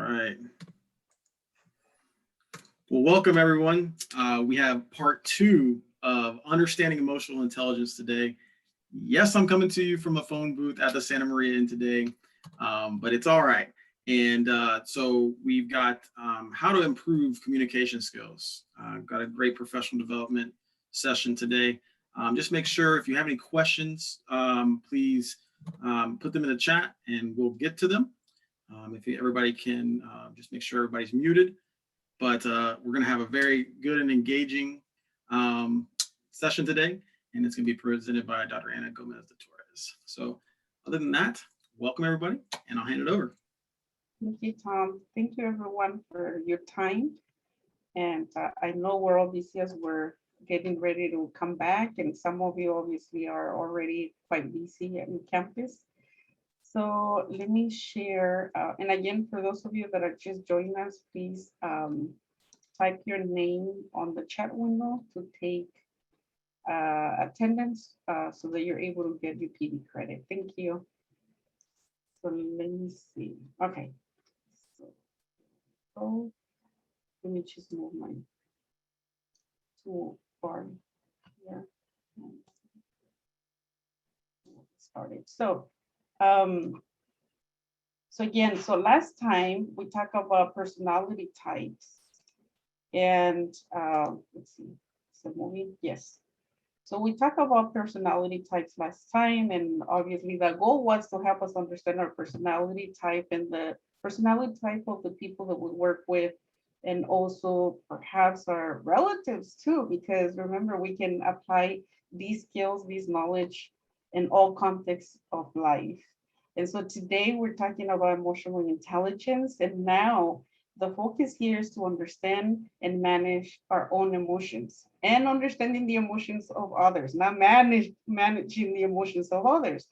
right. Well, welcome everyone. We have part two of understanding emotional intelligence today. Yes, I'm coming to you from a phone booth at the Santa Maria Inn today, but it's all right. And so we've got how to improve communication skills. Got a great professional development session today. Just make sure if you have any questions, please put them in the chat and we'll get to them. If everybody can just make sure everybody's muted. But we're going to have a very good and engaging session today, and it's going to be presented by Dr. Ana Gomez de Torres. So other than that, welcome everybody, and I'll hand it over. Thank you, Tom. Thank you, everyone, for your time. And I know we're all busy as we're getting ready to come back, and some of you obviously are already quite busy on campus. So let me share, and again, for those of you that are just joining us, please type your name on the chat window to take attendance so that you're able to get your PD credit. Thank you. So let me see. Okay. So let me just move my toolbar here. Started. So last time we talked about personality types, and let's see, so moving, yes. So we talked about personality types last time, and obviously the goal was to help us understand our personality type and the personality type of the people that we work with, and also perhaps our relatives too, because remember, we can apply these skills, this knowledge in all contexts of life. And so today we're talking about emotional intelligence, and now the focus here is to understand and manage our own emotions and understanding the emotions of others, not managing the emotions of others,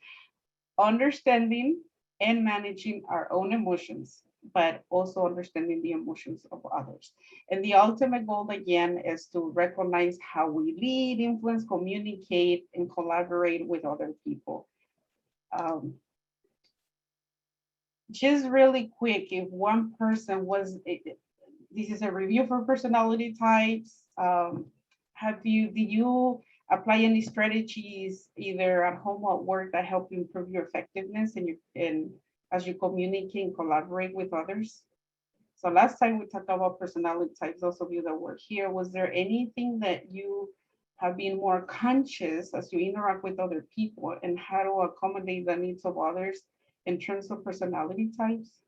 understanding and managing our own emotions, but also understanding the emotions of others. And the ultimate goal, again, is to recognize how we lead, influence, communicate, and collaborate with other people. Just really quick, if one person was, this is a review for personality types. Did you apply any strategies either at home or at work that help improve your effectiveness and as you communicate and collaborate with others? So last time we talked about personality types, those of you that were here, was there anything that you have been more conscious as you interact with other people and how to accommodate the needs of others in terms of personality types?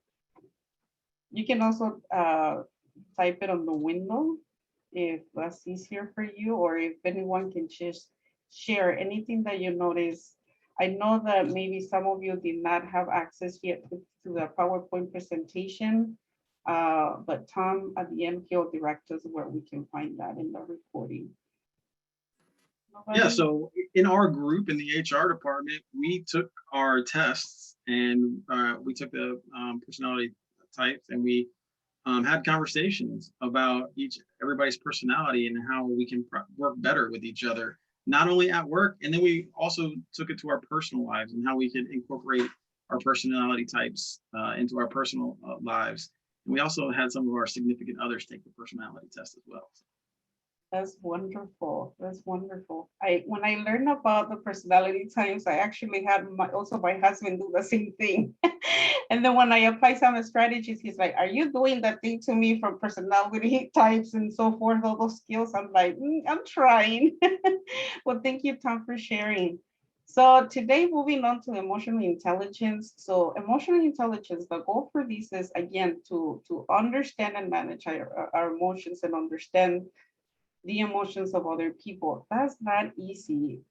You can also type it on the window if that's easier for you, or if anyone can just share anything that you notice. I know that maybe some of you did not have access yet to the PowerPoint presentation, but Tom at the end, he'll direct us where we can find that in the recording. Yeah, so in our group in the HR department, we took our tests and we took the personality types, and we had conversations about everybody's personality and how we can work better with each other, not only at work. And then we also took it to our personal lives and how we can incorporate our personality types into our personal lives. And we also had some of our significant others take the personality test as well. That's wonderful. That's wonderful. When I learned about the personality types, I actually had also my husband do the same thing. And then when I apply some strategies, he's like, "Are you doing that thing to me from personality types and so forth, all those skills?" I'm like, I'm trying. Well, thank you, Tom, for sharing. So today, moving on to emotional intelligence. So emotional intelligence, the goal for this is, again, to understand and manage our emotions and understand the emotions of other people. That's not easy.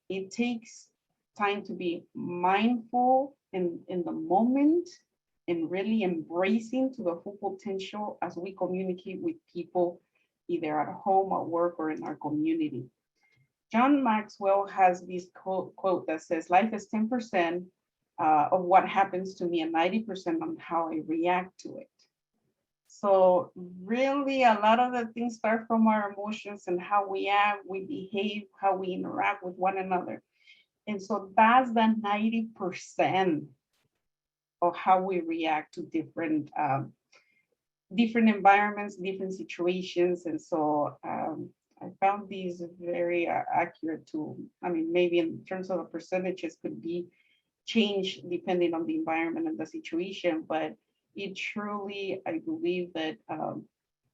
It takes time to be mindful in the moment and really embracing to the full potential as we communicate with people, either at home, at work, or in our community. John Maxwell has this quote that says, "Life is 10% of what happens to me and 90% on how I react to it." So really a lot of the things start from our emotions and how we act, we behave, how we interact with one another. And so that's the 90%. of how we react to different environments, different situations. And so I found these very accurate to, I mean, maybe in terms of the percentages could be changed depending on the environment and the situation, but it truly, I believe that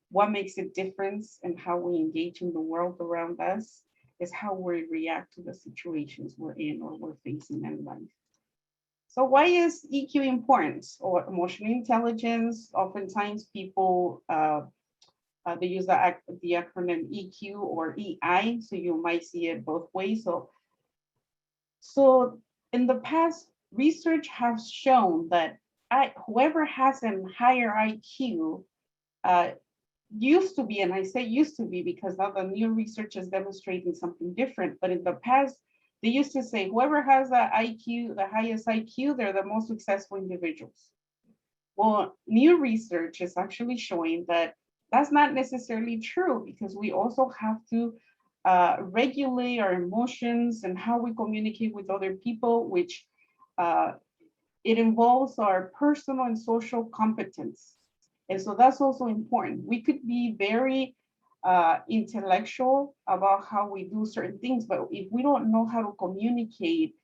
what makes a difference in how we engage in the world around us is how we react to the situations we're in or we're facing in life. So why is EQ important or emotional intelligence? Oftentimes people, they use the acronym EQ or EI, so you might see it both ways. So in the past, research has shown that whoever has a higher IQ used to be, and I say used to be because now the new research is demonstrating something different, but in the past, they used to say whoever has the IQ, the highest IQ, they're the most successful individuals. Well, new research is actually showing that that's not necessarily true because we also have to regulate our emotions and how we communicate with other people, which it involves our personal and social competence. And so that's also important. We could be very intellectual about how we do certain things, but if we don't know how to communicate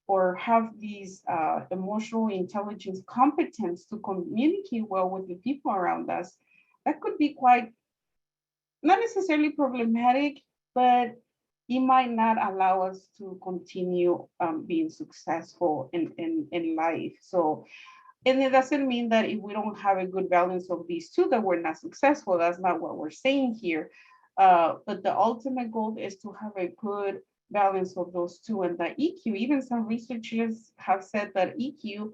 or have these emotional intelligence competence to communicate well with the people around us, that could be quite, not necessarily problematic, but it might not allow us to continue being successful in life. So, and it doesn't mean that if we don't have a good balance of these two, that we're not successful. That's not what we're saying here. But the ultimate goal is to have a good balance of those two. And the EQ, even some researchers have said that EQ,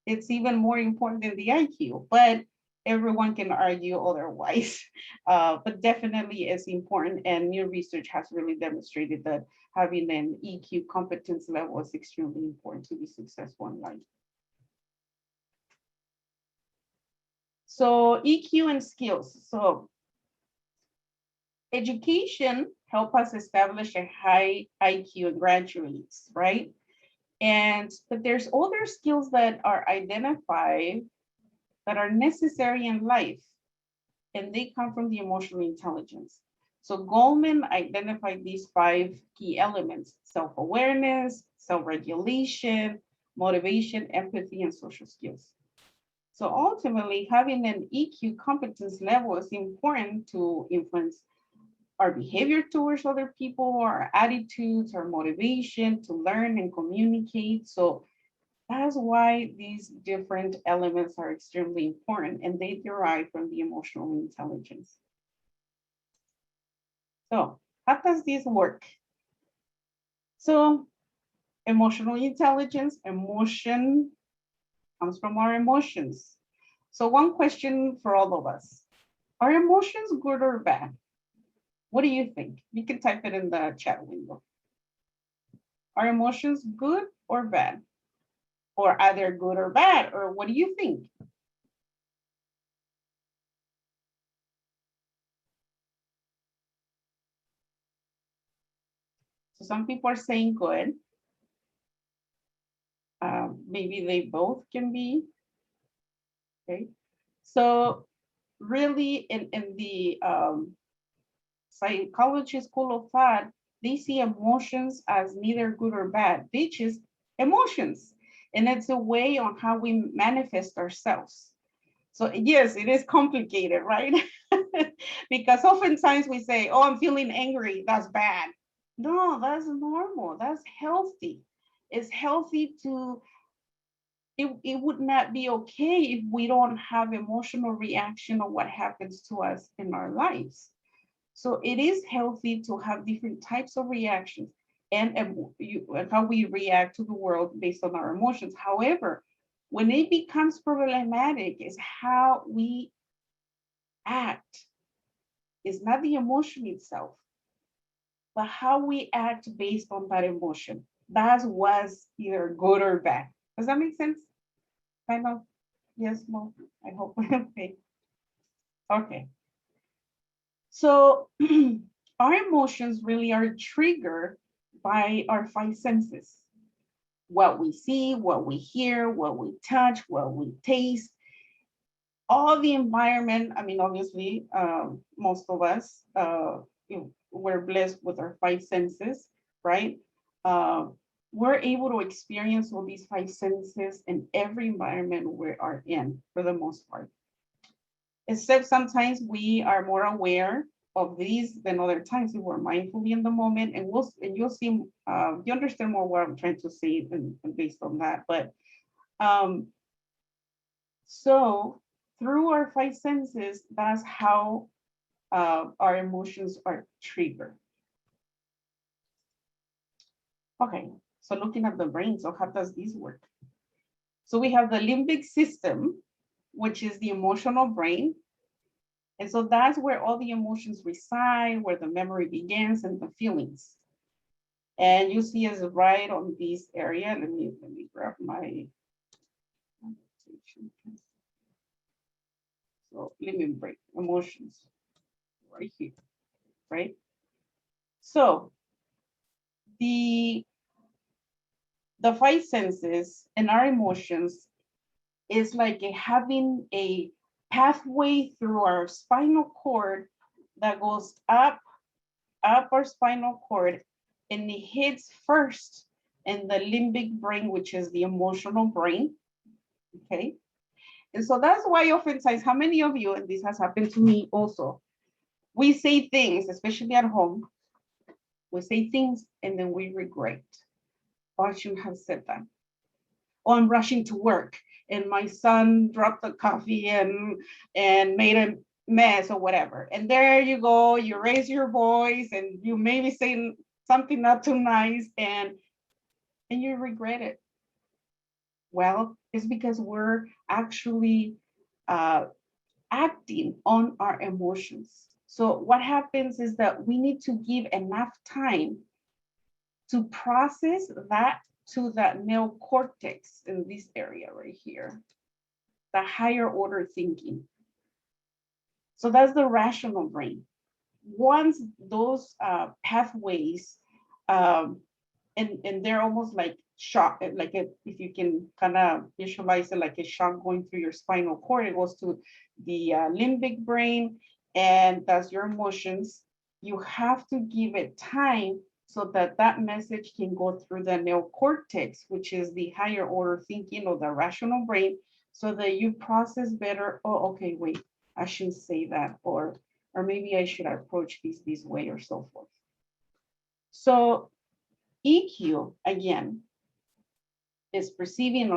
it's even more important than the IQ, but everyone can argue otherwise. But definitely it's important, and new research has really demonstrated that having an EQ competence level is extremely important to be successful in life. So EQ and skills. So education help us establish a high IQ and graduates, right? But there's other skills that are identified that are necessary in life, and they come from the emotional intelligence. So Goldman identified these 5 key elements: self-awareness, self-regulation, motivation, empathy, and social skills. So ultimately, having an EQ competence level is important to influence our behavior towards other people, our attitudes, our motivation to learn and communicate. So that's why these different elements are extremely important, and they derive from the emotional intelligence. So how does this work? So emotional intelligence, emotion comes from our emotions. So one question for all of us: are emotions good or bad? What do you think? You can type it in the chat window. Are emotions good or bad? Or either good or bad? Or what do you think? So some people are saying good. Maybe they both can be. Okay. So really in the psychology school of thought, they see emotions as neither good or bad. They just emotions. And it's a way on how we manifest ourselves. So yes, it is complicated, right? Because oftentimes we say, oh, I'm feeling angry, that's bad. No, that's normal, that's healthy. It's healthy to, it would not be okay if we don't have emotional reaction of what happens to us in our lives. So it is healthy to have different types of reactions and how we react to the world based on our emotions. However, when it becomes problematic is how we act. It's not the emotion itself, but how we act based on that emotion. That was either good or bad. Does that make sense? Kind of? Yes, no, I hope. Okay. Okay. So our emotions really are triggered by our 5 senses. what we see, what we hear, what we touch, what we taste, all the environment. I mean, obviously, most of us, we're blessed with our five senses, right? Uh, we're able to experience all these five senses in every environment we are in, for the most part. Except sometimes we are more aware of these than other times. We were mindfully in the moment, and you'll see, you understand more what I'm trying to say and based on that. But so through our five senses, that's how our emotions are triggered. Okay, so looking at the brain, so how does this work? So we have the limbic system, which is the emotional brain. And so that's where all the emotions reside, where the memory begins and the feelings. And you see us right on this area. Let me grab my, so limbic brain, emotions, right here, right? So the five senses and our emotions is like having a pathway through our spinal cord that goes up our spinal cord, and it hits first in the limbic brain, which is the emotional brain. Okay. And so that's why oftentimes, how many of you, and this has happened to me also, we say things, especially at home, we say things and then we regret. Oh, I shouldn't have said that. Oh, I'm rushing to work and my son dropped the coffee and made a mess or whatever. And there you go, you raise your voice and you maybe say something not too nice and you regret it. Well, it's because we're actually acting on our emotions. So what happens is that we need to give enough time to process that to the neocortex in this area right here, the higher order thinking. So that's the rational brain. Once those pathways, and they're almost like shock, like if you can kind of visualize it like a shock going through your spinal cord, it goes to the limbic brain, and that's your emotions. You have to give it time so that that message can go through the neocortex, which is the higher order thinking or the rational brain, so that you process better. Oh, okay, wait, I shouldn't say that, or maybe I should approach this way, or so forth. So EQ, again, is perceiving,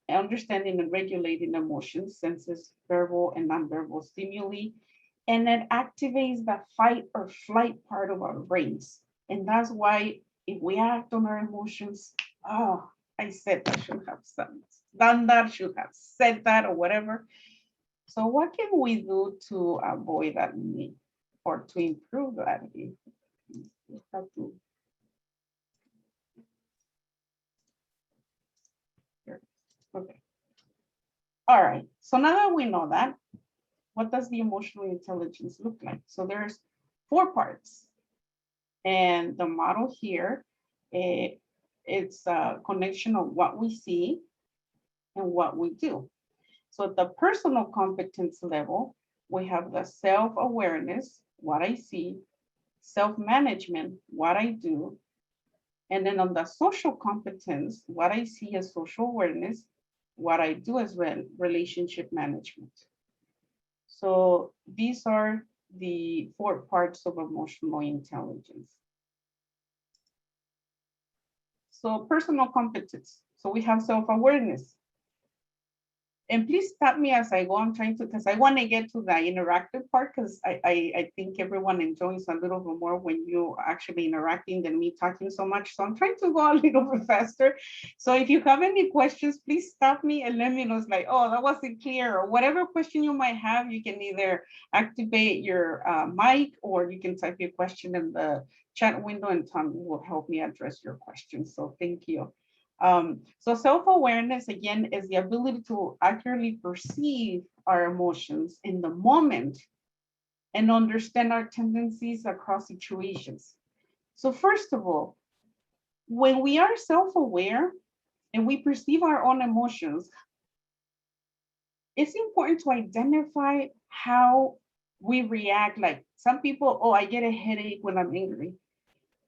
understanding, and regulating emotions, senses, verbal and nonverbal stimuli, and it activates the fight or flight part of our brains. And that's why if we act on our emotions, oh, I said I should have done that, should have said that, or whatever. So what can we do to avoid that need or to improve that? We have to. Okay. All right. So now that we know that, what does the emotional intelligence look like? So there's 4 parts. And the model here, it's a connection of what we see and what we do. So at the personal competence level, we have the self-awareness, what I see, self-management, what I do. And then on the social competence, what I see as social awareness, what I do as relationship management. So these are the 4 parts of emotional intelligence. So personal competence. So we have self-awareness. And please stop me as I go. I'm trying to, because I want to get to the interactive part, because I think everyone enjoys a little bit more when you actually interacting than me talking so much. So I'm trying to go a little bit faster. So if you have any questions, please stop me and let me know. It's like, oh, that wasn't clear, or whatever question you might have, you can either activate your mic, or you can type your question in the chat window and Tom will help me address your questions. So thank you. So self-awareness, again, is the ability to accurately perceive our emotions in the moment and understand our tendencies across situations. So first of all, when we are self-aware, and we perceive our own emotions, it's important to identify how we react. Like some people, oh, I get a headache when I'm angry,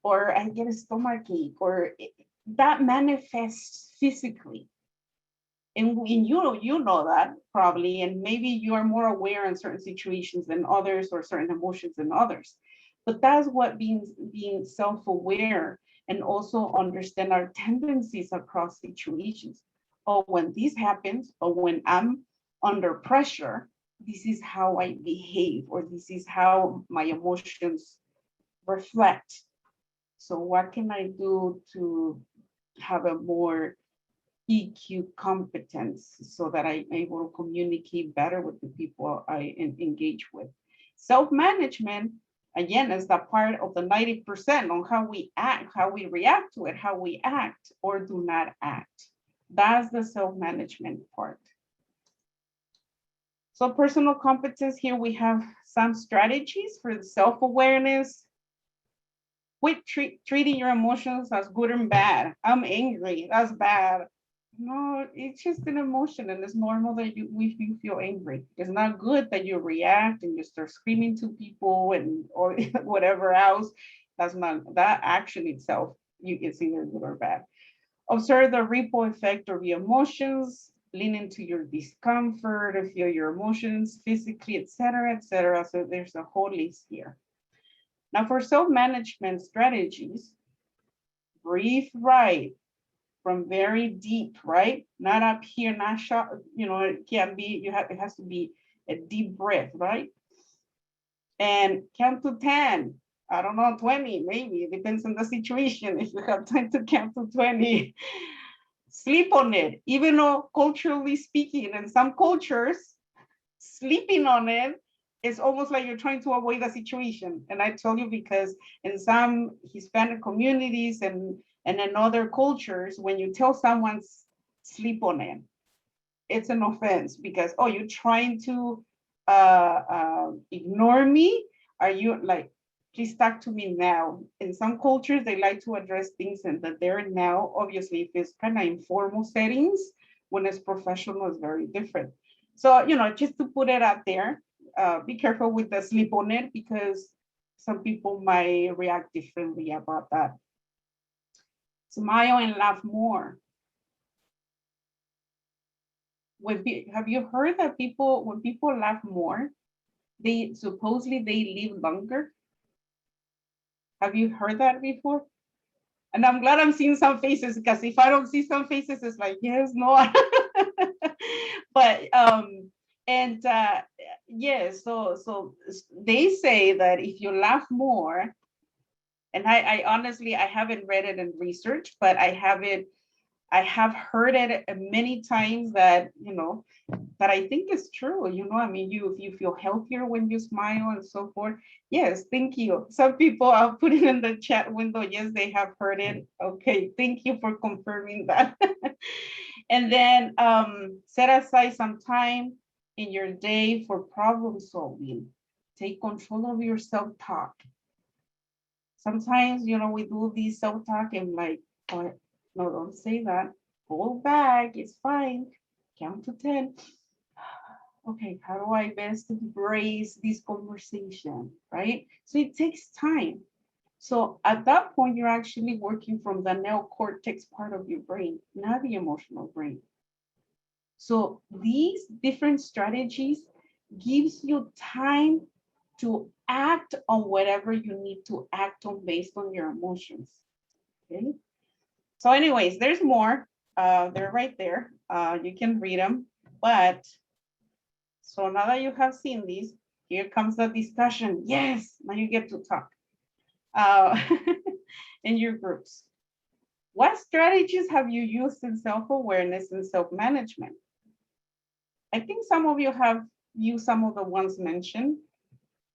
or I get a stomach ache, or that manifests physically. And you know that probably, and maybe you are more aware in certain situations than others, or certain emotions than others. But that's what being self-aware, and also understand our tendencies across situations. Or when this happens, or when I'm under pressure, this is how I behave, or this is how my emotions reflect. So what can I do to have a more EQ competence so that I'm able to communicate better with the people I engage with? Self-management, again, is the part of the 90% on how we act, how we react to it, how we act or do not act. That's the self-management part. So personal competence, here we have some strategies for the self-awareness. Quit treating your emotions as good and bad. I'm angry, that's bad. No, it's just an emotion, and it's normal that you feel angry. It's not good that you react and you start screaming to people and or whatever else. That's not, that action itself, it's either good or bad. Observe the ripple effect of your emotions, lean into your discomfort, or feel your emotions physically, etc., etc. So there's a whole list here. Now for self-management strategies, breathe right from very deep, right? Not up here, not short, it can't be, it has to be a deep breath, right? And count to 10. I don't know, 20, maybe. It depends on the situation. If you have time to count to 20, sleep on it. Even though culturally speaking, in some cultures, sleeping on it is almost like you're trying to avoid the situation. And I tell you, because in some Hispanic communities and in other cultures, when you tell someone sleep on it, it's an offense, because, oh, you're trying to ignore me? Are you like, please talk to me now? In some cultures, they like to address things and that they're now. Obviously, if it's kind of informal settings, when it's professional, it's very different. So, just to put it out there, be careful with the sleep on it, because some people might react differently about that. Smile and laugh more. Have you heard that when people laugh more, they supposedly live longer? Have you heard that before? And I'm glad I'm seeing some faces, because if I don't see some faces, it's like, yes, no. But yes, so they say that if you laugh more, and I honestly, I haven't read it in research, but I have heard it many times that, that I think is true. I mean, you feel healthier when you smile and so forth. Yes, thank you. Some people, I'll put it in the chat window. Yes, they have heard it. Okay, thank you for confirming that. And then set aside some time in your day for problem solving. Take control of your self-talk. Sometimes, we do these self-talk and like, oh, no, don't say that. Go back, it's fine. Count to 10. Okay, how do I best embrace this conversation, right? So it takes time. So at that point, you're actually working from the neocortex part of your brain, not the emotional brain. So these different strategies gives you time to act on whatever you need to act on based on your emotions. Okay. So anyways, there's more. They're right there. You can read them. But so now that you have seen these, here comes the discussion. Yes, now you get to talk in your groups. What strategies have you used in self-awareness and self-management? I think some of you have used some of the ones mentioned.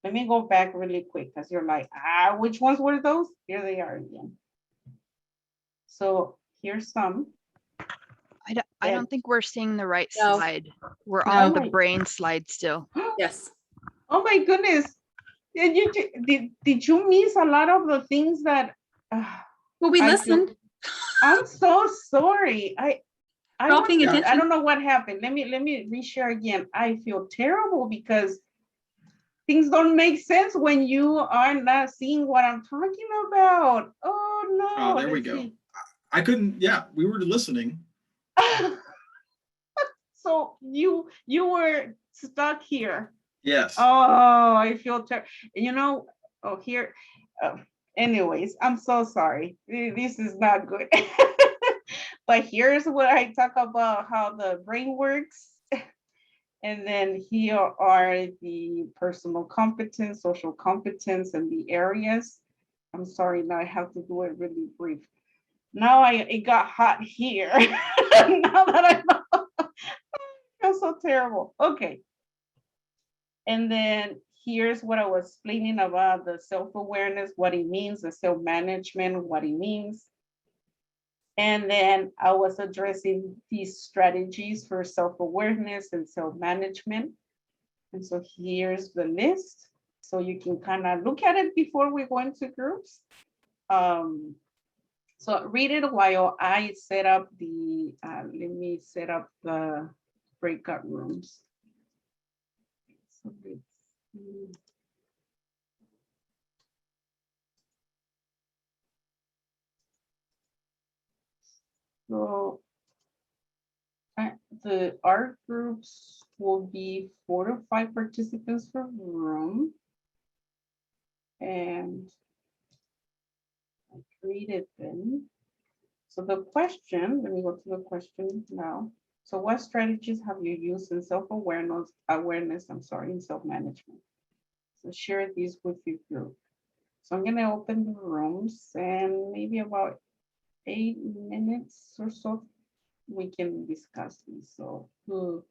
Let me go back really quick, because you're like, which ones were those? Here they are again. So here's some. I don't think we're seeing the right No. slide. We're No. on the brain slide still. Yes. Oh my goodness. Did you miss a lot of the things that Well, we I listened. I'm so sorry. Not paying I attention. don't know what happened. Let me reshare again. I feel terrible because things don't make sense when you are not seeing what I'm talking about. Oh no. Oh, there we let's go. see. I couldn't, yeah, we were listening. So you were stuck here. Yes. Oh, I feel terrible. You know, oh here. Uh, anyways, I'm so sorry. This is not good. But here's what I talk about how the brain works. And then here are the personal competence, social competence, and the areas. I'm sorry, now I have to do it really brief. Now it got hot here. Now that I know, I feel so terrible. Okay. And then here's what I was explaining about the self-awareness, what it means, the self-management, what it means. And then I was addressing these strategies for self-awareness and self-management. And so here's the list. So you can kind of look at it before we go into groups. So read it while I set up the, let me set up the breakout rooms. So let's see. So the art groups will be 4 to 5 participants per room. And I created them. So the question, let me go to the question now. So what strategies have you used in self-awareness, in self-management? So share these with your group. So I'm gonna open the rooms and maybe about 8 minutes or so, we can discuss these. So the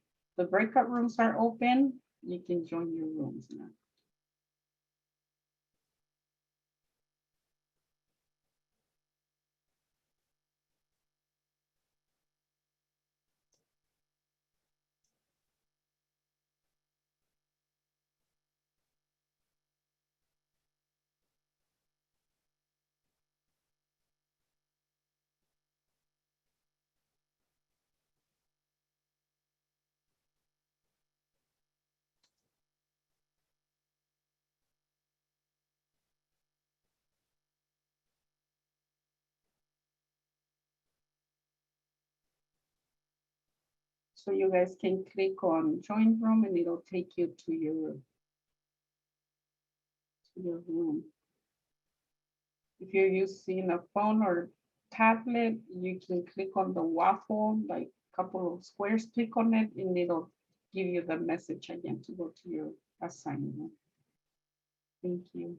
breakout rooms are open. You can join your rooms now. So you guys can click on join room and it'll take you to your room. If you're using a phone or tablet, you can click on the waffle, like a couple of squares, click on it, and it'll give you the message again to go to your assignment. Thank you.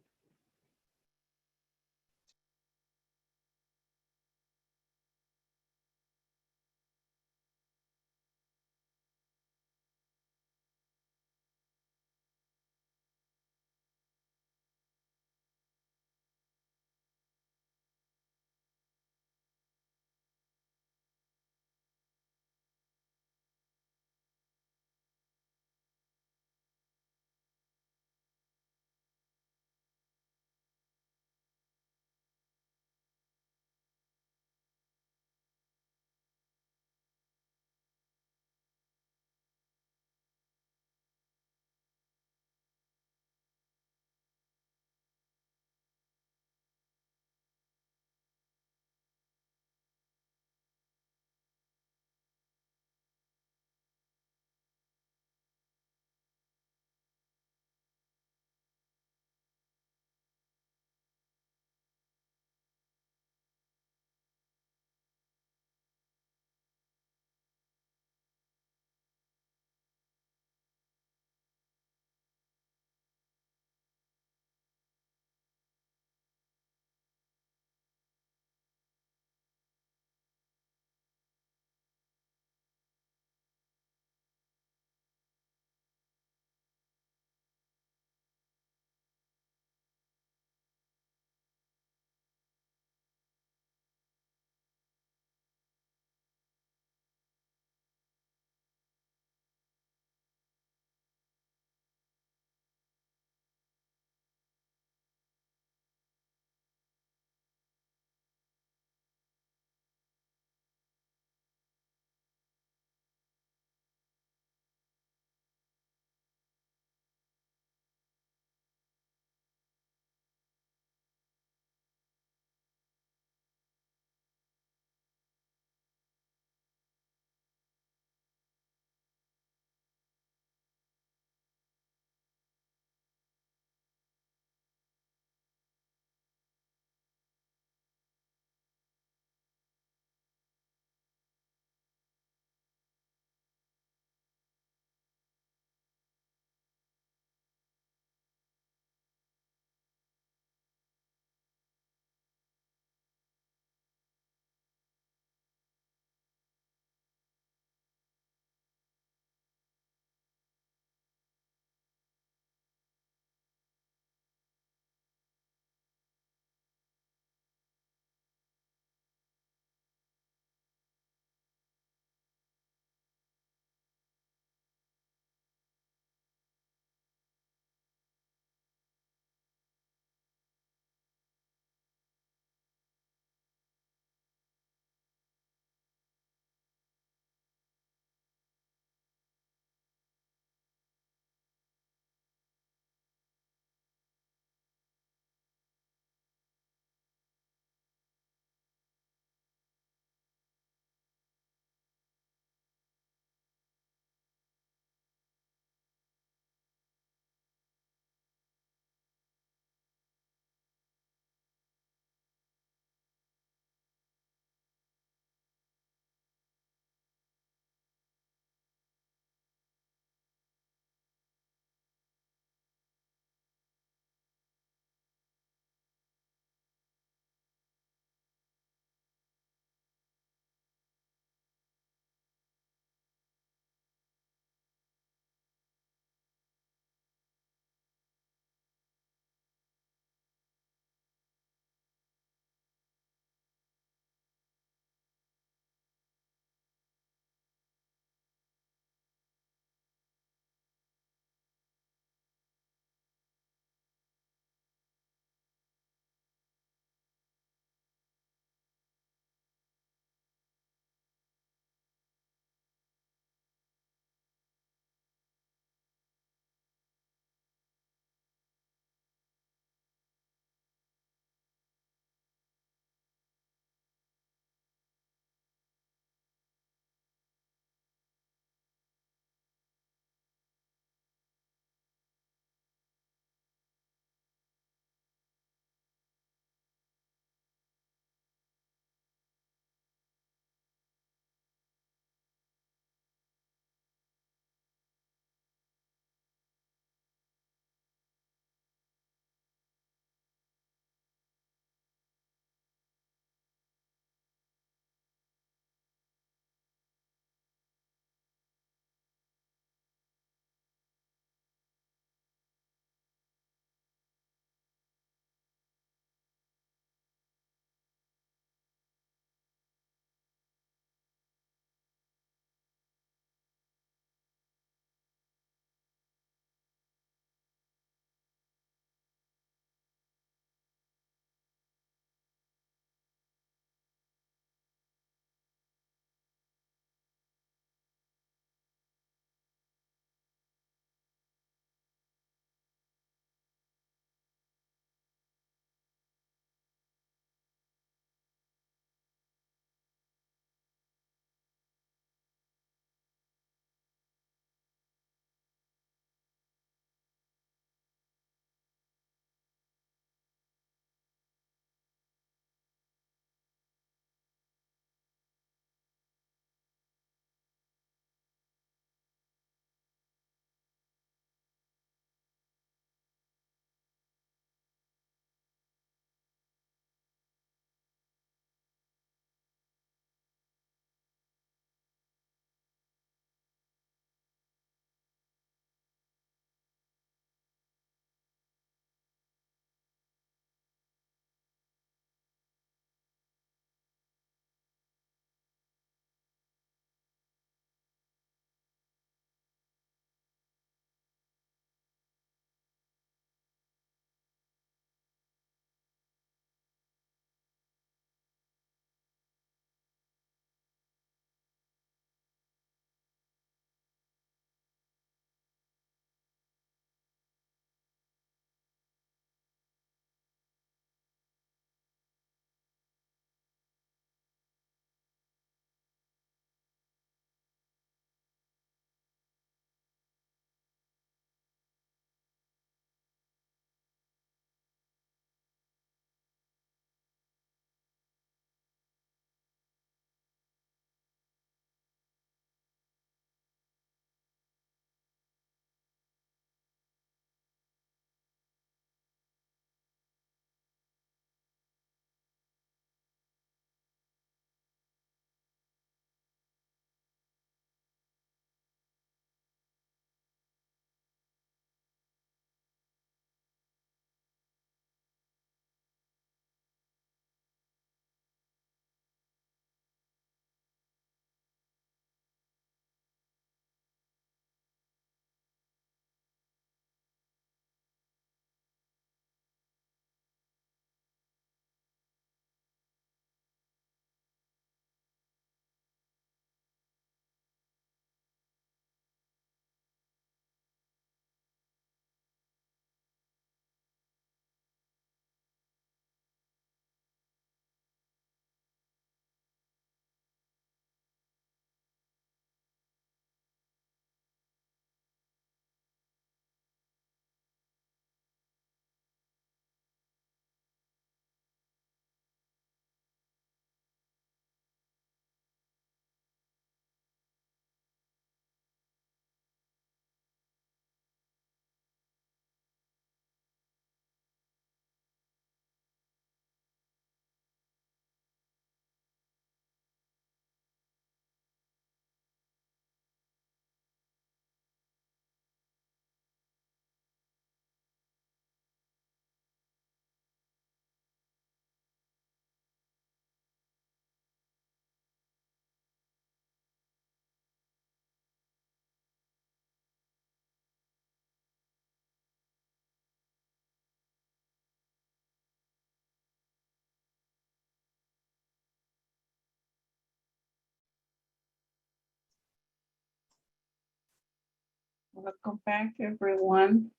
Welcome back, everyone.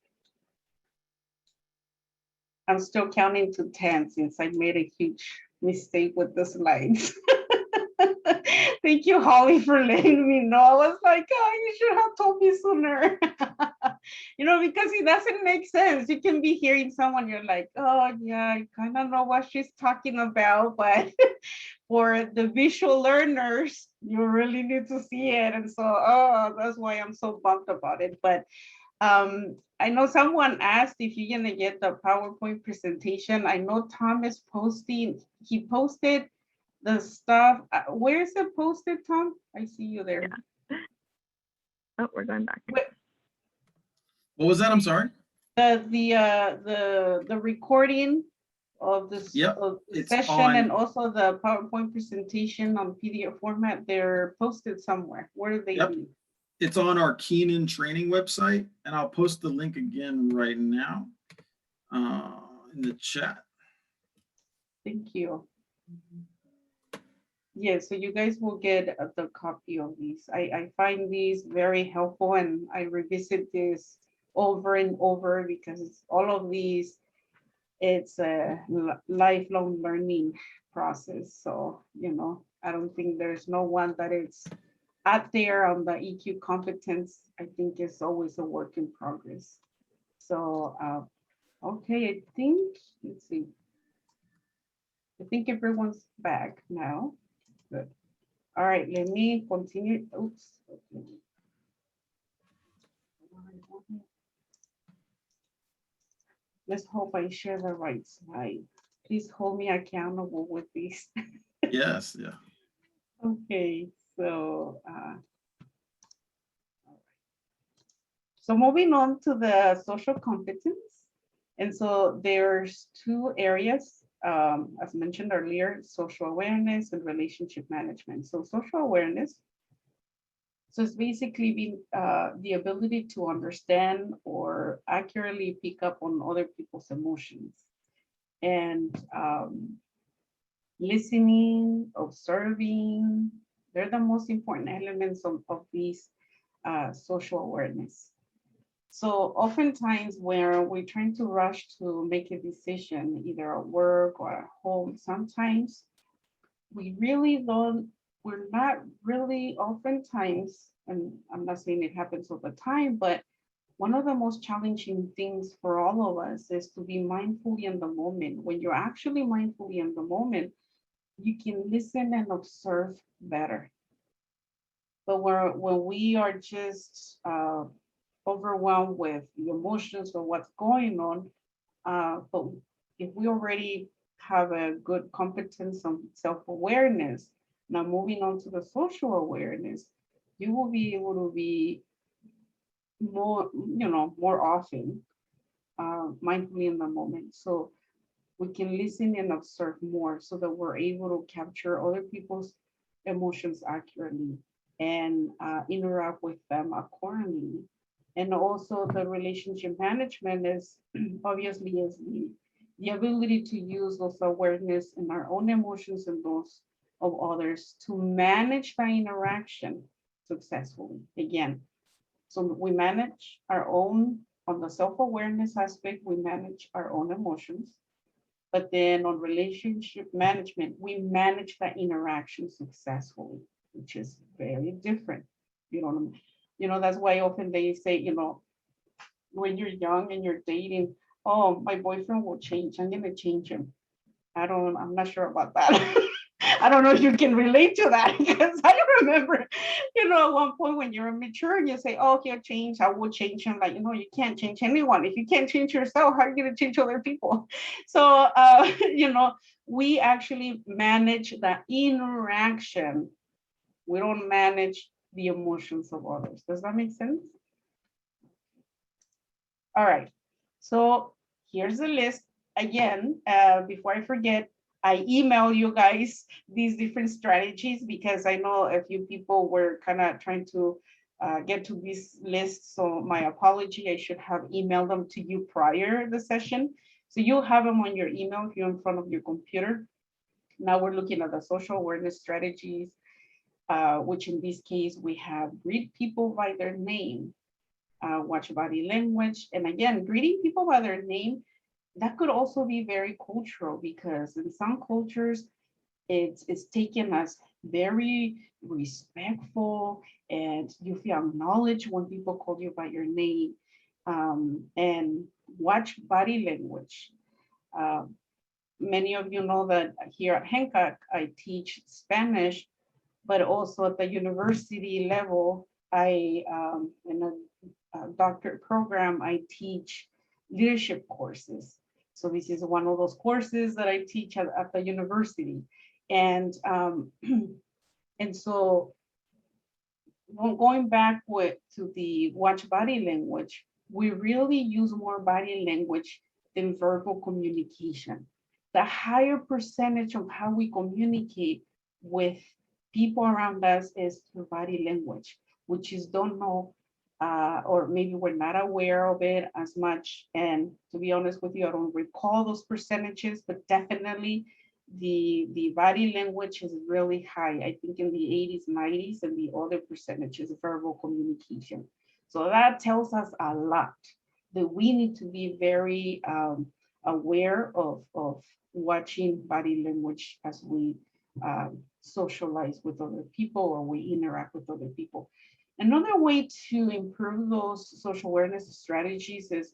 I'm still counting to 10 since I made a huge mistake with the slides. Thank you, Holly, for letting me know. I was like, oh, you should have told me sooner. Because it doesn't make sense. You can be hearing someone, you're like, oh, yeah, I kind of know what she's talking about, but for the visual learners, you really need to see it. And so, oh, that's why I'm so bummed about it. But I know someone asked if you're gonna get the PowerPoint presentation. I know Tom is posting, he posted the stuff. Where is it posted, Tom? I see you there. Yeah. Oh, we're going back. What was that? I'm sorry. The recording of this Yep, of the it's session on- and also the PowerPoint presentation on PDF format, they're posted somewhere. Where do they Yep. be? It's on our Keenan training website, and I'll post the link again right now in the chat. Thank you. Yes, so you guys will get the copy of these. I find these very helpful and I revisit this over and over because all of these, it's a lifelong learning process. So, I don't think there's no one that is out there on the EQ competence. I think it's always a work in progress. So, okay, I think, let's see. I think everyone's back now. Good. All right, let me continue. Oops. Okay. Let's hope I share the right slide. Please hold me accountable with this. Yes, yeah. Okay, so moving on to the social competence. And so there's two areas, as mentioned earlier, social awareness and relationship management. So social awareness, so it's basically being the ability to understand or accurately pick up on other people's emotions and listening, observing. They're the most important elements of these social awareness. So oftentimes where we're trying to rush to make a decision, either at work or at home, sometimes we're not really oftentimes, and I'm not saying it happens all the time, but one of the most challenging things for all of us is to be mindfully in the moment. When you're actually mindfully in the moment, you can listen and observe better. But when we are just overwhelmed with the emotions of what's going on, but if we already have a good competence on self-awareness, now moving on to the social awareness, you will be able to be more often mindfully in the moment. So we can listen and observe more so that we're able to capture other people's emotions accurately and interact with them accordingly. And also the relationship management is obviously is the ability to use those awareness in our own emotions and those of others to manage the interaction successfully. Again, so we manage our own, on the self-awareness aspect, we manage our own emotions. But then on relationship management, we manage the interaction successfully, which is very different. That's why often they say, when you're young and you're dating, oh, my boyfriend will change. I'm gonna change him. I'm not sure about that. I don't know if you can relate to that because I remember, at one point when you're mature and you say, oh, he'll change, I will change him. Like, you can't change anyone. If you can't change yourself, how are you going to change other people? So, we actually manage the interaction. We don't manage the emotions of others. Does that make sense? All right. So here's the list. Again, before I forget, I email you guys these different strategies because I know a few people were kind of trying to get to this list. So my apology, I should have emailed them to you prior to the session. So you'll have them on your email if you're in front of your computer. Now we're looking at the social awareness strategies, which in this case, we have greet people by their name. watch body language. And again, greeting people by their name, that could also be very cultural because in some cultures, it's taken as very respectful and you feel acknowledged when people call you by your name. And watch body language. Many of you know that here at Hancock, I teach Spanish, but also at the university level, in a doctorate program, I teach leadership courses. So this is one of those courses that I teach at the university. And and so going back to the watch body language, we really use more body language than verbal communication. The higher percentage of how we communicate with people around us is through body language, which is don't know, or maybe we're not aware of it as much. And to be honest with you, I don't recall those percentages, but definitely the body language is really high. I think in the 80s, 90s, and the other percentage is verbal communication. So that tells us a lot that we need to be very aware of watching body language as we socialize with other people or we interact with other people. Another way to improve those social awareness strategies is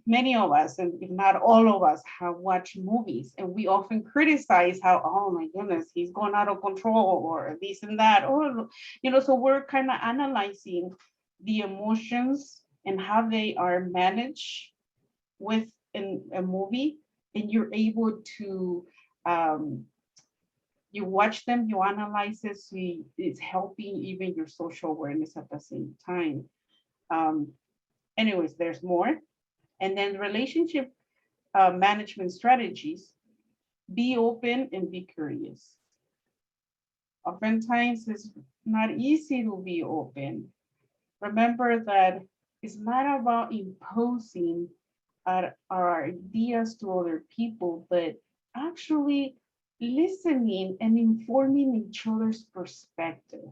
many of us, and if not all of us, have watched movies, and we often criticize how, oh my goodness, he's gone out of control, or this and that, or so we're kind of analyzing the emotions and how they are managed within a movie, and you're able to you watch them, you analyze it, so it's helping even your social awareness at the same time. Anyways, there's more. And then relationship management strategies, be open and be curious. Oftentimes it's not easy to be open. Remember that it's not about imposing our ideas to other people, but actually listening and informing each other's perspective.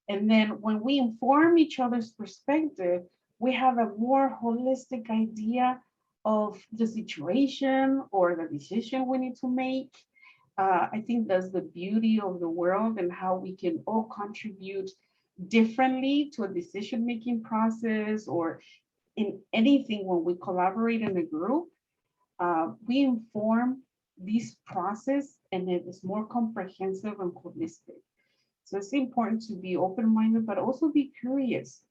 And then when we inform each other's perspective, we have a more holistic idea of the situation or the decision we need to make. I think that's the beauty of the world and how we can all contribute differently to a decision-making process or in anything when we collaborate in a group. We inform this process and it is more comprehensive and holistic. So it's important to be open-minded, but also be curious.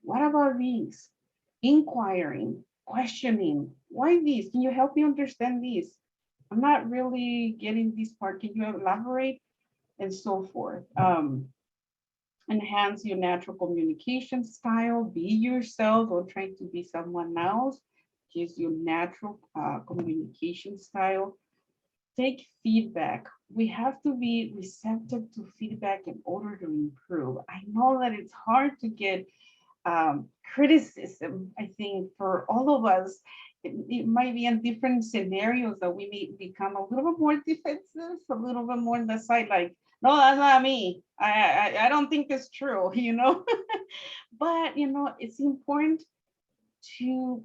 What about these? Inquiring, questioning, why these? Can you help me understand these? I'm not really getting this part. Can you elaborate? And so forth. Enhance your natural communication style. Be yourself. Don't try to be someone else. Use your natural communication style. Take feedback. We have to be receptive to feedback in order to improve. I know that it's hard to get criticism. I think for all of us, it might be in different scenarios that we may become a little bit more defensive, a little bit more on the side, like, no, that's not me. I don't think it's true, But, it's important to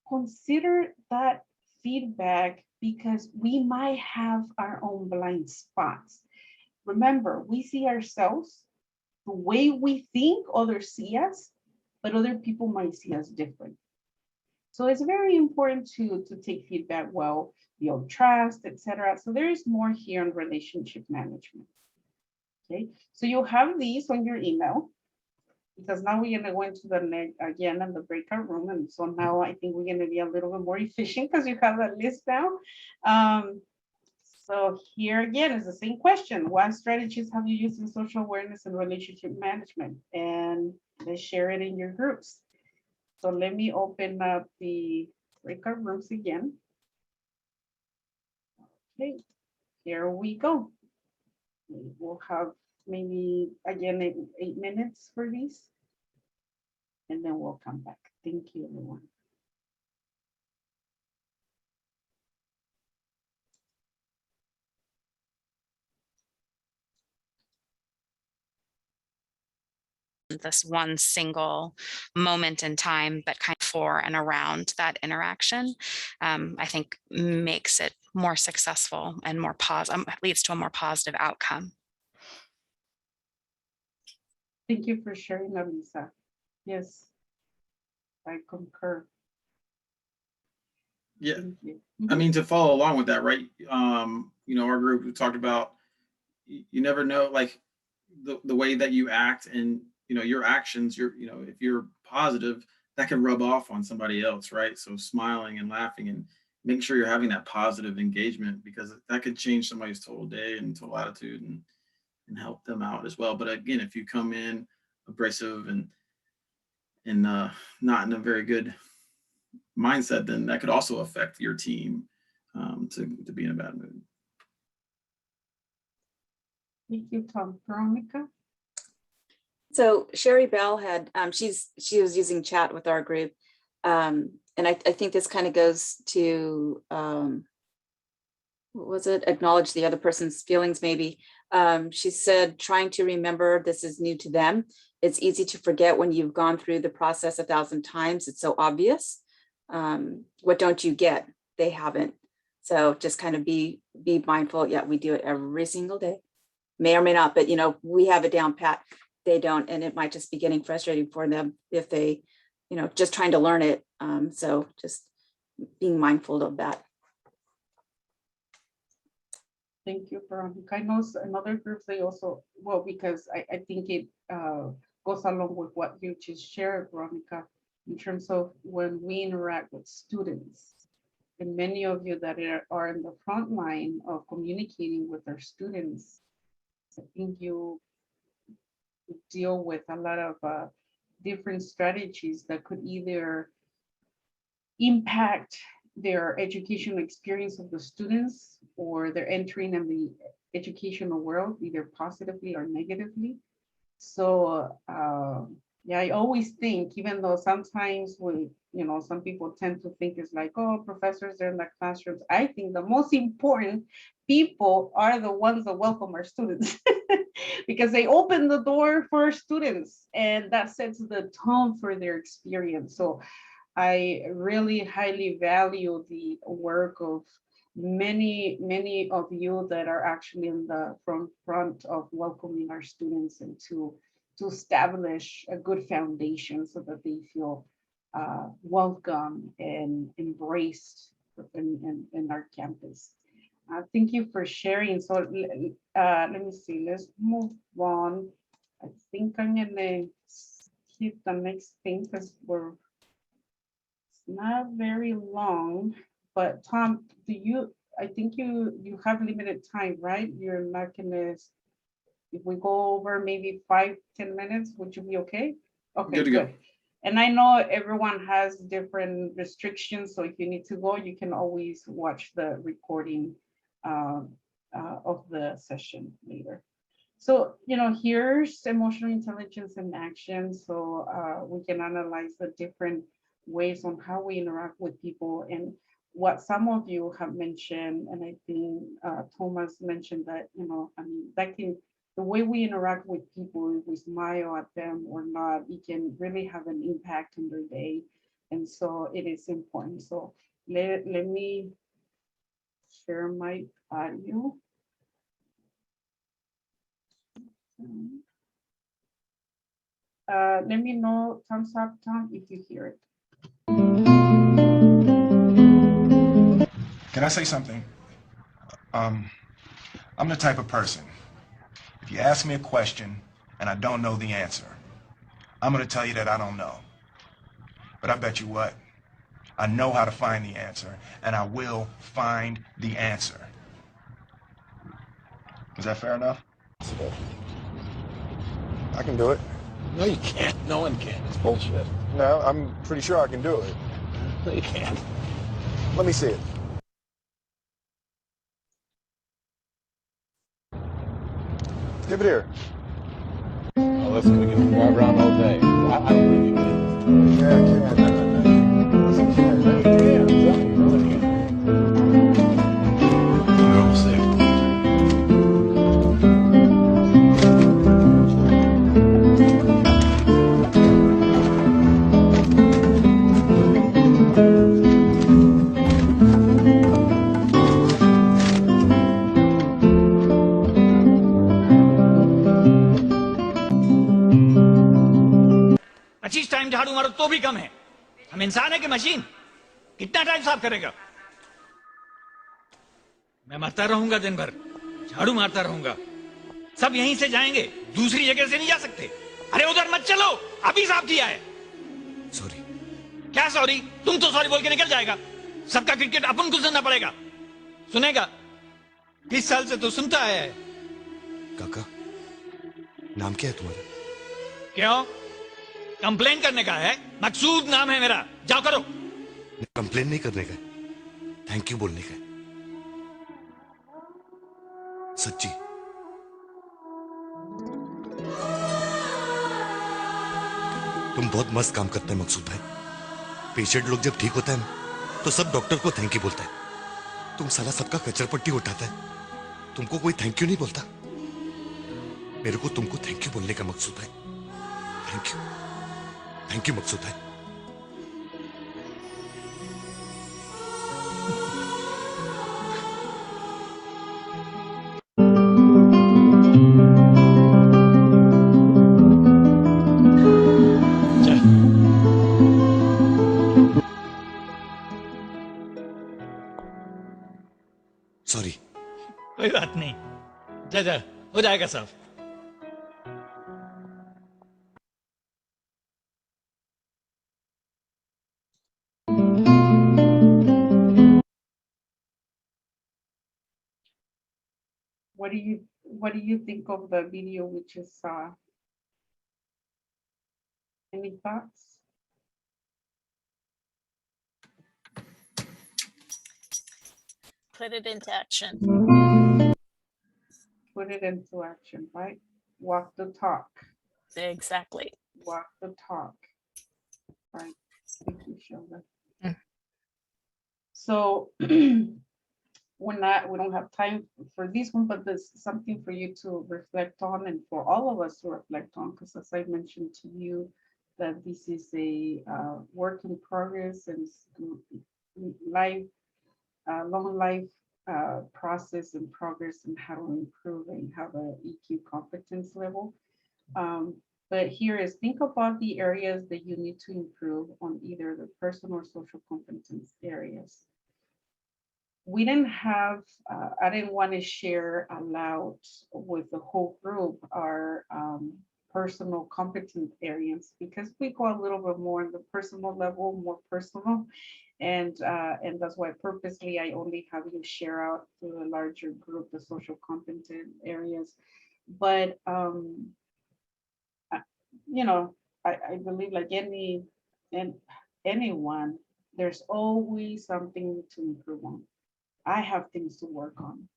consider that feedback because we might have our own blind spots. Remember, we see ourselves the way we think others see us, but other people might see us different. So it's very important to take feedback well, build trust, etc. So there is more here on relationship management. Okay, so you'll have these on your email because now we're gonna go into the next again in the breakout room. And so now I think we're gonna be a little bit more efficient because you have that list now. So here again is the same question. What strategies have you used in social awareness and relationship management? And let's share it in your groups. So let me open up the breakout rooms again. Okay, here we go. We'll have maybe again 8 minutes for these. And then we'll come back. Thank you, everyone. isn't this one single moment in time, but kind of for and around that interaction, I think makes it more successful and more leads to a more positive outcome. Thank you for sharing, Alisa. Yes, I concur. Yeah, Thank you. I mean, to follow along with that, right? Our group, we talked about, you never know, like the way that you act and, your actions, if you're positive, that can rub off on somebody else, right? So smiling and laughing and making sure you're having that positive engagement, because that could change somebody's total day and total attitude and help them out as well. But again, if you come in abrasive and not in a very good mindset, then that could also affect your team to be in a bad mood. Thank you, Tom. Veronica? So Sherry Bell had, she was using chat with our group. And I think this kind of goes to, what was it? Acknowledge the other person's feelings, maybe. She said, trying to remember this is new to them. It's easy to forget when you've gone through the process 1,000 times. It's so obvious. What don't you get? They haven't. So just kind of be mindful. Yeah, we do it every single day. May or may not, but we have it down pat. They don't, and it might just be getting frustrating for them if they, just trying to learn it. So just being mindful of that. Thank you, Veronica. I know in other groups, they also, well, because I think it goes along with what you just shared, Veronica, in terms of when we interact with students. And many of you that are in the front line of communicating with our students, I think you deal with a lot of different strategies that could either impact their educational experience of the students or their entering in the educational world, either positively or negatively. So yeah, I always think, even though sometimes some people tend to think it's like, oh, professors are in the classrooms. I think the most important people are the ones that welcome our students because they open the door for students and that sets the tone for their experience. So I really highly value the work of many of you that are actually in the front of welcoming our students and to establish a good foundation so that they feel welcome and embraced in our campus. Thank you for sharing. So let me see, let's move on. I think I'm gonna keep the next thing because it's not very long, but Tom, I think you have limited time, right? You're not gonna, if we go over maybe 5-10 minutes, would you be okay? Okay, Good to go. And I know everyone has different restrictions, so if you need to go, you can always watch the recording of the session later. So, here's emotional intelligence in action. So we can analyze the different ways on how we interact with people and what some of you have mentioned. And I think Thomas mentioned that, the way we interact with people, if we smile at them or not, it can really have an impact on their day. And so it is important. So let me share my audio. Let me know, thumbs up, Tom, if you hear it. Can I say something? I'm the type of person, if you ask me a question and I don't know the answer, I'm going to tell you that I don't know. But I bet you what? I know how to find the answer, and I will find the answer. Is that fair enough? I can do it. No, you can't. No one can. It's bullshit. No, I'm pretty sure I can do it. No, you can't. Let me see it. Give it here. Oh, that's gonna get me drive around all day. I don't believe you can. Yeah, I can. Yeah, exactly. You're sick. वो भी कम है। हम इंसान है कि machine? कितना time साफ करेगा? मैं मरता रहूंगा दिन भर, झाड़ू मारता रहूंगा। सब यहीं से जाएंगे, दूसरी जगह से नहीं जा सकते। अरे उधर मत चलो, अभी साफ किया है। सॉरी। क्या सॉरी? तुम तो सॉरी बोल के निकल जाएगा। सबका क्रिकेट अपन को सुनना पड़ेगा। सुनेगा? 20 साल से तो सुनता आया है। काका, नाम क्या है तुम्हारा? क्यों? कंप्लेन करने का है? मकसूद नाम है मेरा, जाओ करो। कंप्लेन नहीं करने का, थैंक यू बोलने का। सच्ची। तुम बहुत मस्त काम करते हैं मकसूद भाई। पेशेंट लोग जब ठीक होता है तो सब डॉक्टर को थैंक यू बोलता है। तुम साला सबका कचर पट्टी उठाता है, तुमको कोई थैंक यू नहीं बोलता। मेरे को तुमको थैंक यू बोलने का मकसूद भाई। थैंक यू मकसूद भाई। सॉरी। कोई बात नहीं, जा जा, हो जाएगा साफ। What do you think of the video we just saw? Any thoughts? Put it into action. Put it into action, right? Walk the talk. Exactly. Walk the talk. Right. Thank you, Sheldon. So we don't have time for this one, but there's something for you to reflect on and for all of us to reflect on, because as I mentioned to you, that this is a work in progress and long life process and progress and how to improve and have a EQ competence level. But here is, think about the areas that you need to improve on either the personal or social competence areas. We didn't have, I didn't want to share aloud with the whole group our personal competence areas, because we go a little bit more on the personal level, more personal. And that's why purposely I only have you share out to a larger group, the social competent areas. But, you know, I believe like anyone, there's always something to improve on. I have things to work on.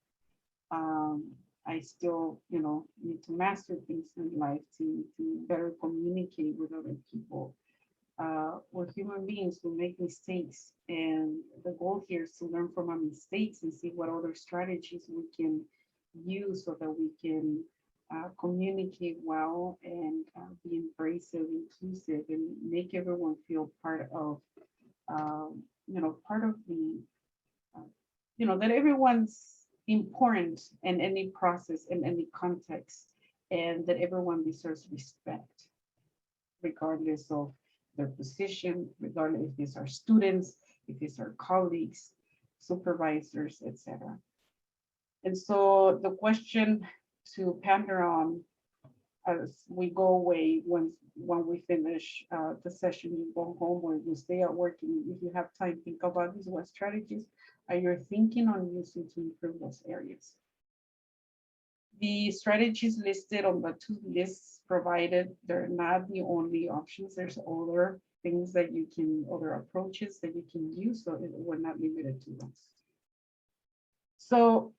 I still, you know, need to master things in life to better communicate with other people. We're human beings who make mistakes, and the goal here is to learn from our mistakes and see what other strategies we can use so that we can communicate well and be embracive, inclusive, and make everyone feel part of, you know, part of the, you know, that everyone's important in any process, in any context, and that everyone deserves respect, regardless of their position, regardless if it's our students, if it's our colleagues, supervisors, etc. And so the question to ponder on as we go away, when we finish the session, you go home or you stay at work, and if you have time, think about these, what strategies are you thinking on using to improve those areas. The strategies listed on the two lists provided, they're not the only options. There's other things that you can, other approaches that you can use, so we're not limited to those. So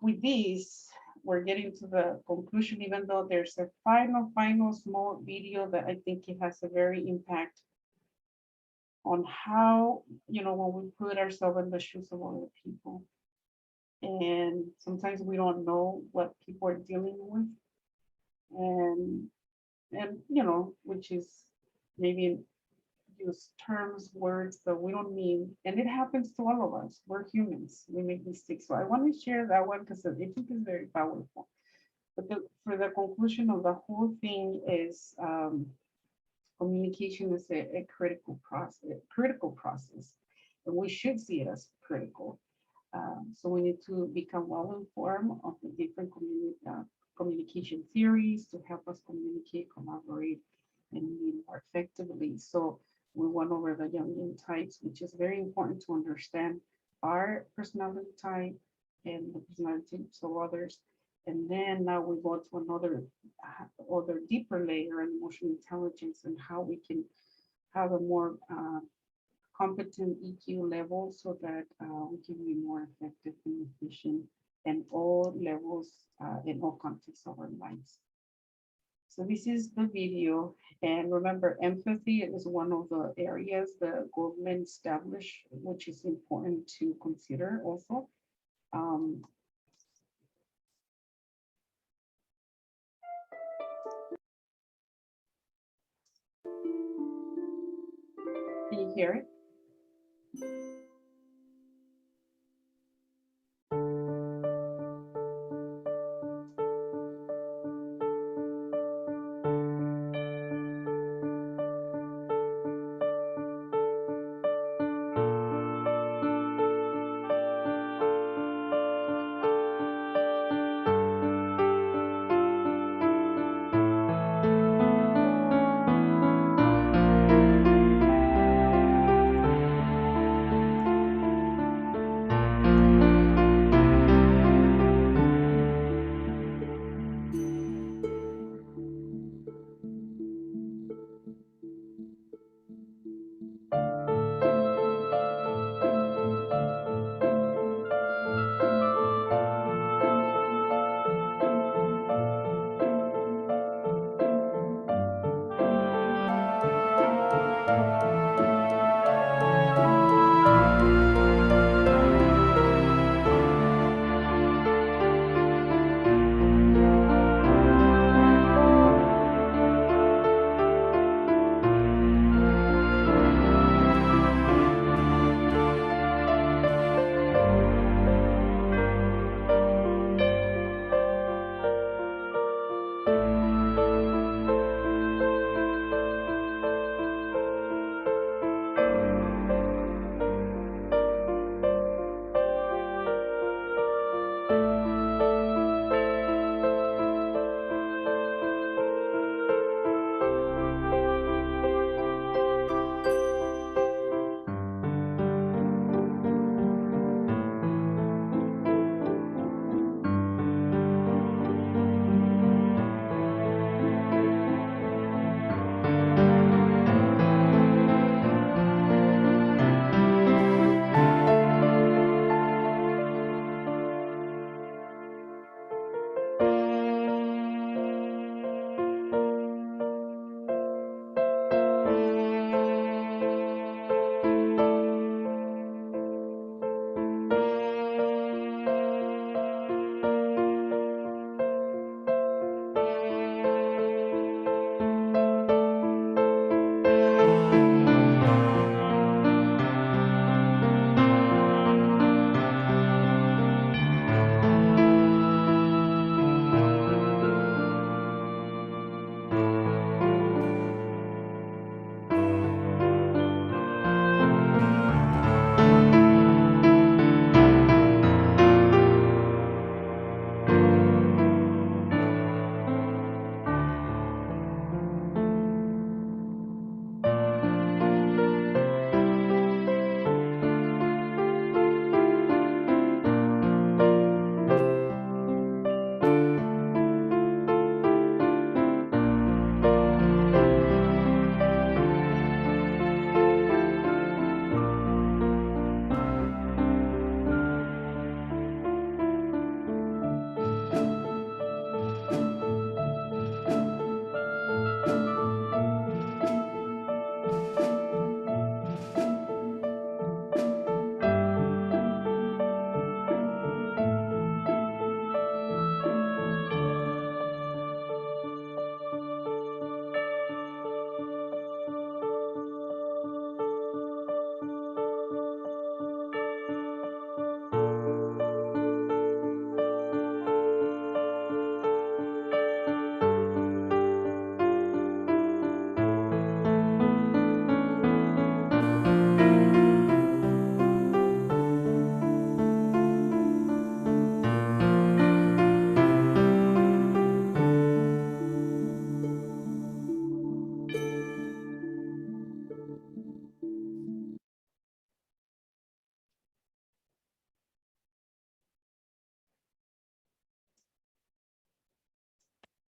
with these, we're getting to the conclusion, even though there's a final small video that I think it has a very impact on how, you know, when we put ourselves in the shoes of other people. And sometimes we don't know what people are dealing with. And you know, which is maybe use terms, words that we don't mean. And it happens to all of us. We're humans. We make mistakes. So I want to share that one because I think it's very powerful. But for the conclusion of the whole thing is Communication is a critical process, and we should see it as critical. So we need to become well informed of the different communication theories to help us communicate, collaborate, and meet more effectively. So we went over the Jungian types, which is very important to understand our personality type and the personality types of others. And then now we go to another other deeper layer in emotional intelligence and how we can have a more competent EQ level so that we can be more effective and efficient in all levels, in all contexts of our lives. So this is the video. And remember, empathy is one of the areas that Goldman established, which is important to consider also. Can you hear it?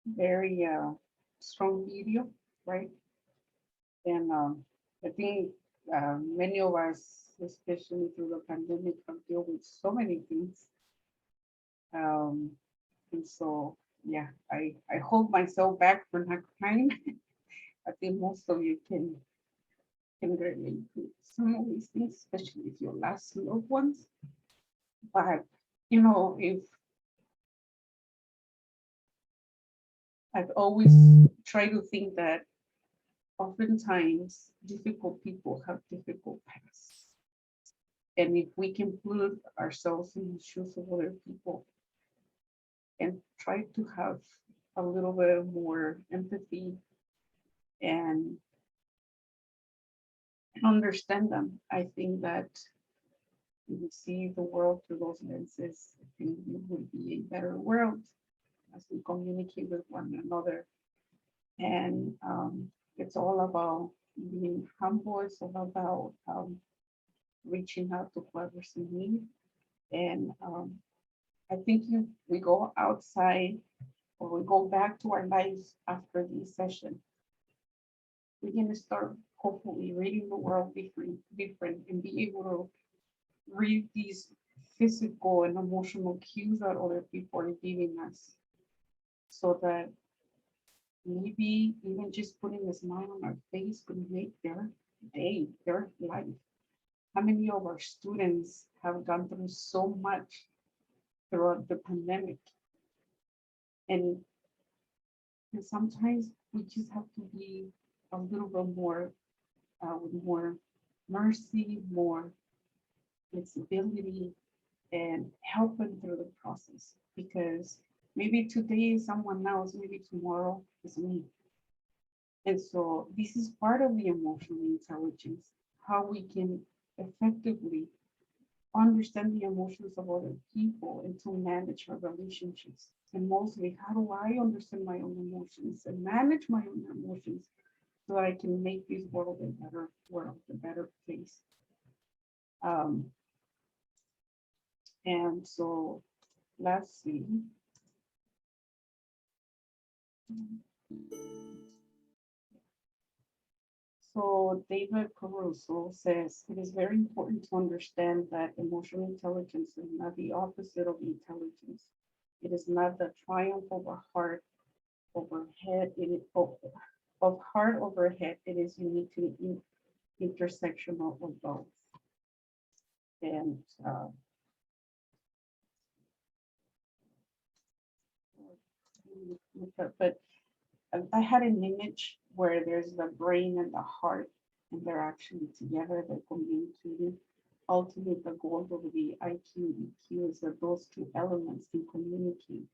very strong video, right? And I think many of us, especially through the pandemic, have dealt with so many things. And so, yeah, I hold myself back for not crying. I think most of you can relate to some of these things, especially if you lost loved ones. But you know, if I've always tried to think that oftentimes difficult people have difficult pasts. And if we can put ourselves in the shoes of other people and try to have a little bit more empathy and understand them, I think that if we see the world through those lenses, I think it would be a better world as we communicate with one another. And it's all about being humble. It's all about reaching out to whoever's in need. And I think if we go outside or we go back to our lives after this session, we're going to start hopefully reading the world different and be able to read these physical and emotional cues that other people are giving us, so that maybe even just putting a smile on our face could make their day, their life. How many of our students have gone through so much throughout the pandemic? And sometimes we just have to be a little bit more, with more mercy, more flexibility, and help them through the process. Because maybe today is someone else, maybe tomorrow is me. And so this is part of the emotional intelligence, how we can effectively understand the emotions of other people and to manage our relationships. And mostly, how do I understand my own emotions and manage my own emotions so that I can make this world a better world, a better place. And so let's see. So David Caruso says, it is very important to understand that emotional intelligence is not the opposite of intelligence. It is not the triumph of a heart over head, of heart over head. It is uniquely intersectional of both. And but I had an image where there's the brain and the heart, and they're actually together, they're communicating. Ultimately, the goal of the IQ, EQ is that those two elements can communicate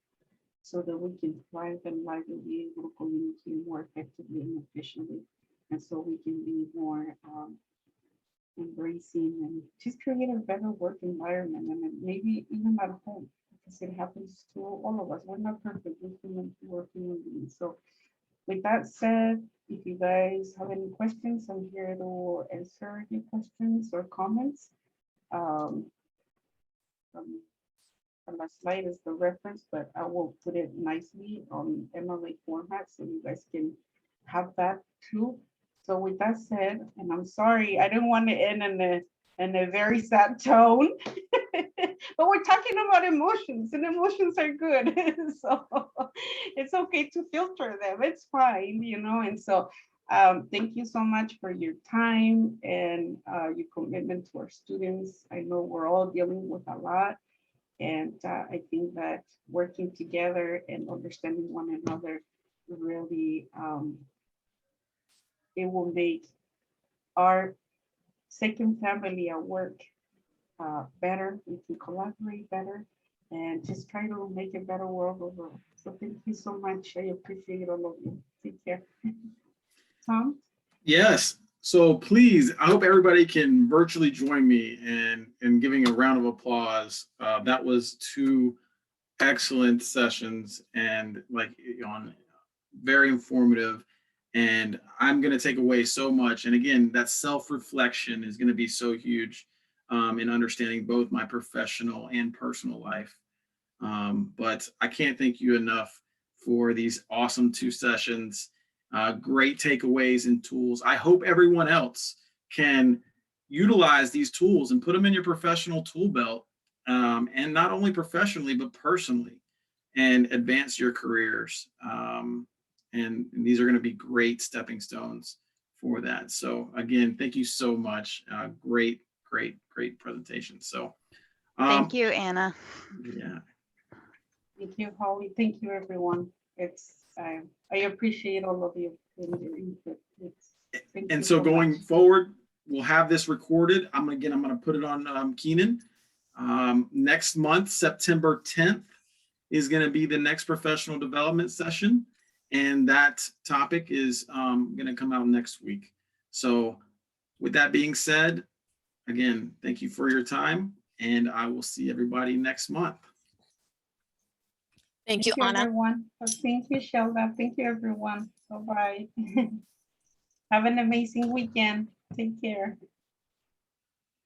so that we can thrive and live and be able to communicate more effectively and efficiently. And so we can be more embracing and just create a better work environment, and then maybe even at home, because it happens to all of us. We're not perfect, we're human beings. So with that said, if you guys have any questions, I'm here to answer any questions or comments. The last slide is the reference, but I will put it nicely on MLA format so you guys can have that too. So with that said, and I'm sorry, I didn't want to end in a very sad tone, but we're talking about emotions, and emotions are good. So it's okay to filter them. It's fine, you know. And so thank you so much for your time and your commitment to our students. I know we're all dealing with a lot. And I think that working together and understanding one another really, it will make our second family at work better. We can collaborate better and just try to make a better world overall. So thank you so much. I appreciate all of you. Take care. Tom? Yes. So please, I hope everybody can virtually join me in giving a round of applause. That was 2 excellent sessions and very informative. And I'm going to take away so much. And again, that self-reflection is going to be so huge in understanding both my professional and personal life. But I can't thank you enough for these awesome 2 sessions. Great takeaways and tools. I hope everyone else can utilize these tools and put them in your professional tool belt, and not only professionally, but personally, and advance your careers. And these are going to be great stepping stones for that. So again, thank you so much. Great presentation. So Thank you, Anna. yeah. Thank you, Holly. Thank you, everyone. I appreciate all of you. Thank And you so going much. forward, we'll have this recorded. I'm going to put it on Keenan. Next month, September 10th, is going to be the next professional development session. And that topic is going to come out next week. So with that being said, again, thank you for your time, and I will see everybody next month. Thank you, Anna. Everyone. Thank you, Shelda. Thank you, everyone. Bye-bye. Have an amazing weekend. Take care.